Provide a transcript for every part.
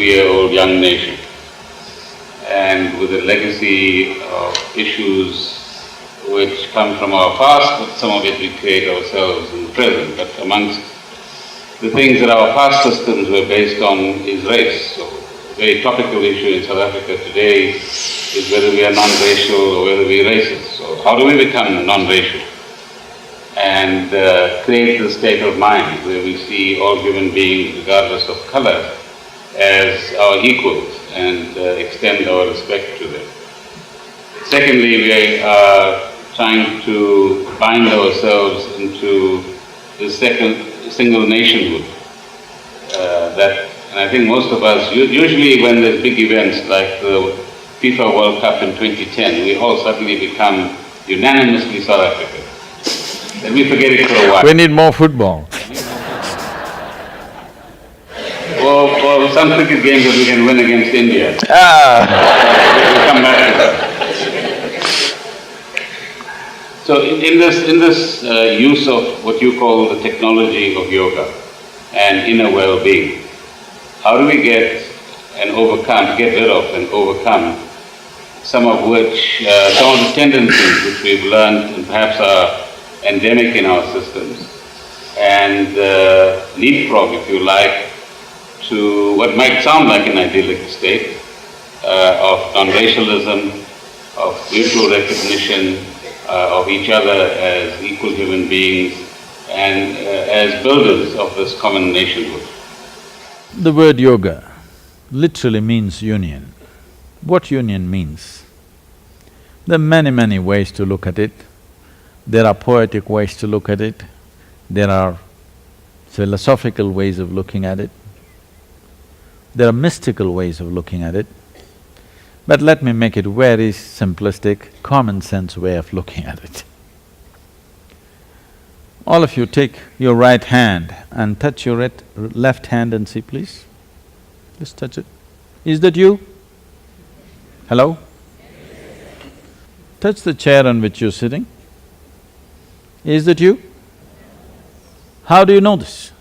22-year-old young nation, and with a legacy of issues which come from our past, but some of it we create ourselves in the present. But amongst the things that our past systems were based on is race. So a very topical issue in South Africa today is whether we are non-racial or whether we are racist. So how do we become non-racial and create the state of mind where we see all human beings, regardless of color, as our equals and extend our respect to them. Secondly, we are trying to bind ourselves into the single nationhood. And I think most of us, usually when there's big events like the FIFA World Cup in 2010, we all suddenly become unanimously South African. Then we forget it for a while. We need more football. Or some cricket games that we can win against India. We'll come back to that. So in this use of what you call the technology of yoga and inner well-being, how do we get rid of and overcome some of the tendencies which we've learned and perhaps are endemic in our systems, and leapfrog, if you like, to what might sound like an idyllic state of non-racialism, of mutual recognition of each other as equal human beings and as builders of this common nationhood. The word yoga literally means union. What union means? There are many ways to look at it. There are poetic ways to look at it. There are philosophical ways of looking at it. There are mystical ways of looking at it. But let me make it very simplistic, common sense way of looking at it. All of you take your right hand and touch your left hand and see, please. Just touch it. Is that you? Hello? Touch the chair on which you're sitting. Is that you? How do you know this?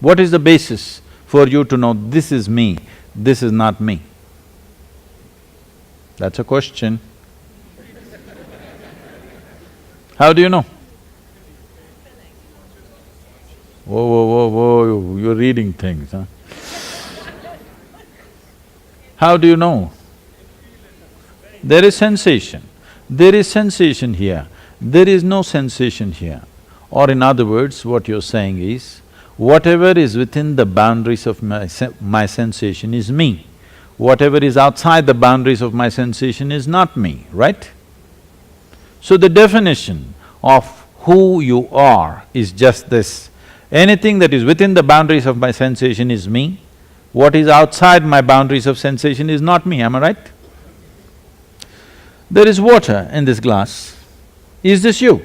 What is the basis for you to know this is me, this is not me? That's a question. How do you know? Whoa, you're reading things, huh? How do you know? There is sensation. There is sensation here. There is no sensation here. Or in other words, what you're saying is, whatever is within the boundaries of my sensation is me. Whatever is outside the boundaries of my sensation is not me, right? So the definition of who you are is just this. Anything that is within the boundaries of my sensation is me. What is outside my boundaries of sensation is not me, am I right? There is water in this glass. Is this you?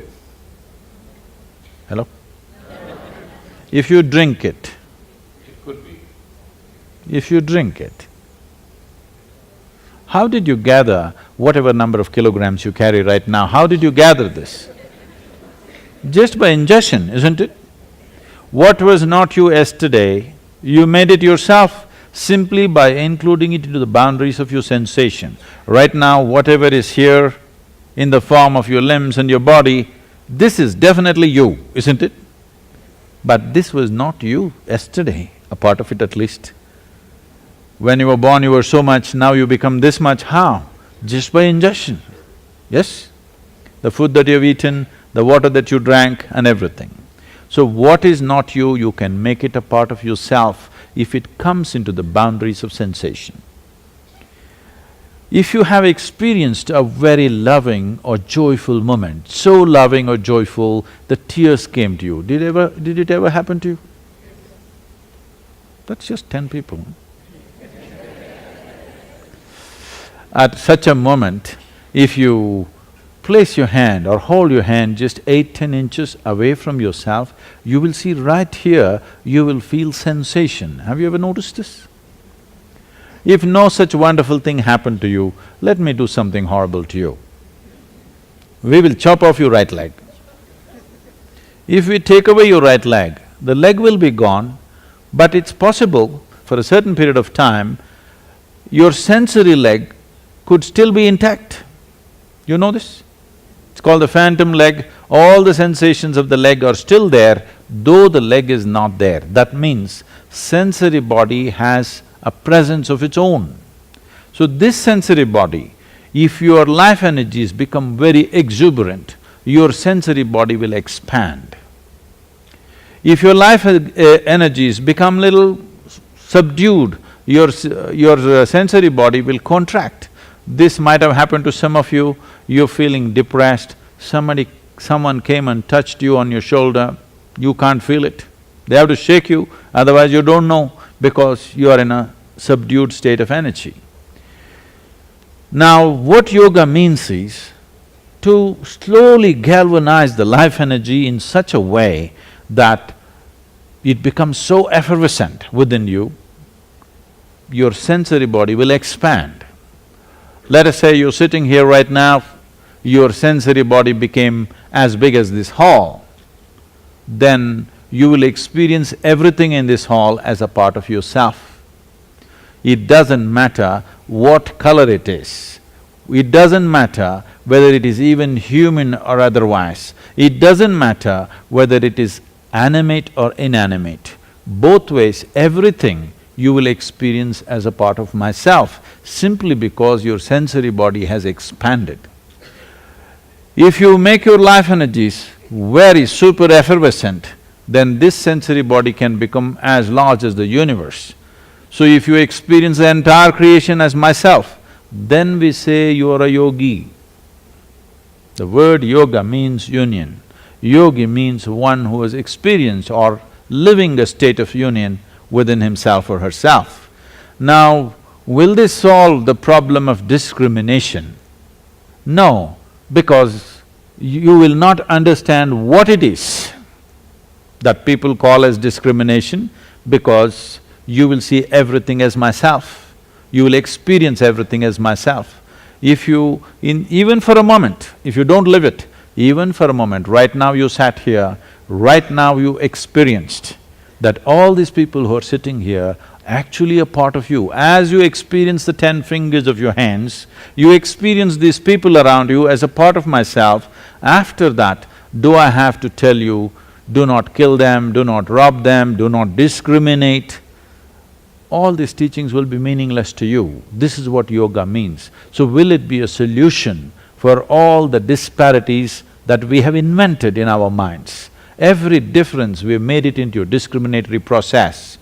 Hello? If you drink it… It could be. If you drink it, how did you gather whatever number of kilograms you carry right now? How did you gather this? Just by ingestion, isn't it? What was not you yesterday, you made it yourself simply by including it into the boundaries of your sensation. Right now, whatever is here in the form of your limbs and your body, this is definitely you, isn't it? But this was not you yesterday, a part of it at least. When you were born, you were so much, now you become this much. How? Just by ingestion, yes? The food that you've eaten, the water that you drank and everything. So what is not you, you can make it a part of yourself if it comes into the boundaries of sensation. If you have experienced a very loving or joyful moment, so loving or joyful that tears came to you, did it ever happen to you? That's just 10 people. At such a moment, if you place your hand or hold your hand just 8–10 inches away from yourself, you will see right here, you will feel sensation. Have you ever noticed this? If no such wonderful thing happened to you, let me do something horrible to you. We will chop off your right leg. If we take away your right leg, the leg will be gone, but it's possible for a certain period of time, your sensory leg could still be intact. You know this? It's called the phantom leg. All the sensations of the leg are still there, though the leg is not there. That means sensory body has a presence of its own. So this sensory body, if your life energies become very exuberant, your sensory body will expand. If your life energies become little subdued, your sensory body will contract. This might have happened to some of you. You're feeling depressed, someone came and touched you on your shoulder, you can't feel it. They have to shake you, otherwise you don't know, because you are in a subdued state of energy. Now, what yoga means is to slowly galvanize the life energy in such a way that it becomes so effervescent within you, your sensory body will expand. Let us say you're sitting here right now, your sensory body became as big as this hall, then you will experience everything in this hall as a part of yourself. It doesn't matter what color it is. It doesn't matter whether it is even human or otherwise. It doesn't matter whether it is animate or inanimate. Both ways, everything you will experience as a part of myself, simply because your sensory body has expanded. If you make your life energies very super effervescent, then this sensory body can become as large as the universe. So if you experience the entire creation as myself, then we say you are a yogi. The word yoga means union. Yogi means one who has experienced or living a state of union within himself or herself. Now, will this solve the problem of discrimination? No, because you will not understand what it is that people call as discrimination, because you will see everything as myself. You will experience everything as myself. If you… even for a moment, if you don't live it, even for a moment, right now you sat here, right now you experienced that all these people who are sitting here actually a part of you. As you experience the 10 fingers of your hands, you experience these people around you as a part of myself. After that, do I have to tell you, do not kill them, do not rob them, do not discriminate? All these teachings will be meaningless to you. This is what yoga means. So will it be a solution for all the disparities that we have invented in our minds? Every difference, we've made it into a discriminatory process.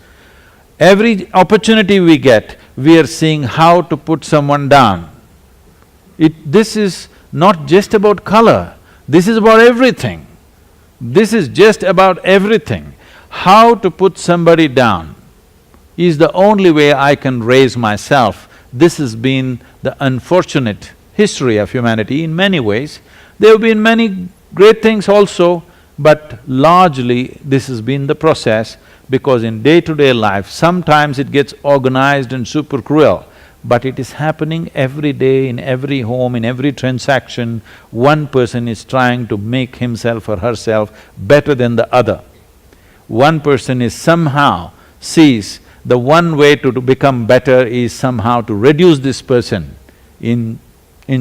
Every opportunity we get, we are seeing how to put someone down. This is not just about color, this is about everything. This is just about everything. How to put somebody down is the only way I can raise myself. This has been the unfortunate history of humanity in many ways. There have been many great things also, but largely this has been the process, because in day-to-day life, sometimes it gets organized and super cruel, but it is happening every day, in every home, in every transaction. One person is trying to make himself or herself better than the other. One person is somehow sees the one way to become better is somehow to reduce this person in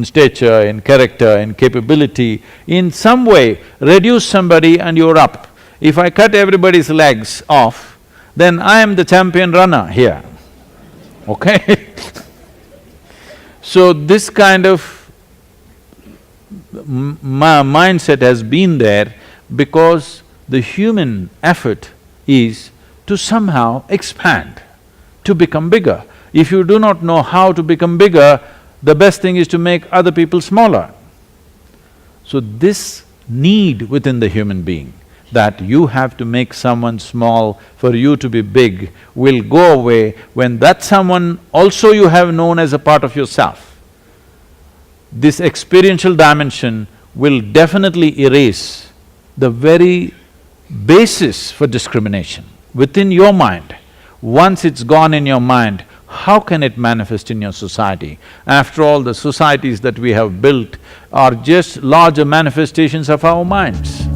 stature, in character, in capability, in some way reduce somebody and you're up. If I cut everybody's legs off, then I am the champion runner here, okay? So this kind of mindset has been there because the human effort is to somehow expand, to become bigger. If you do not know how to become bigger, the best thing is to make other people smaller. So this need within the human being, that you have to make someone small for you to be big, will go away when that someone also you have known as a part of yourself. This experiential dimension will definitely erase the very basis for discrimination within your mind. Once it's gone in your mind, how can it manifest in your society? After all, the societies that we have built are just larger manifestations of our minds.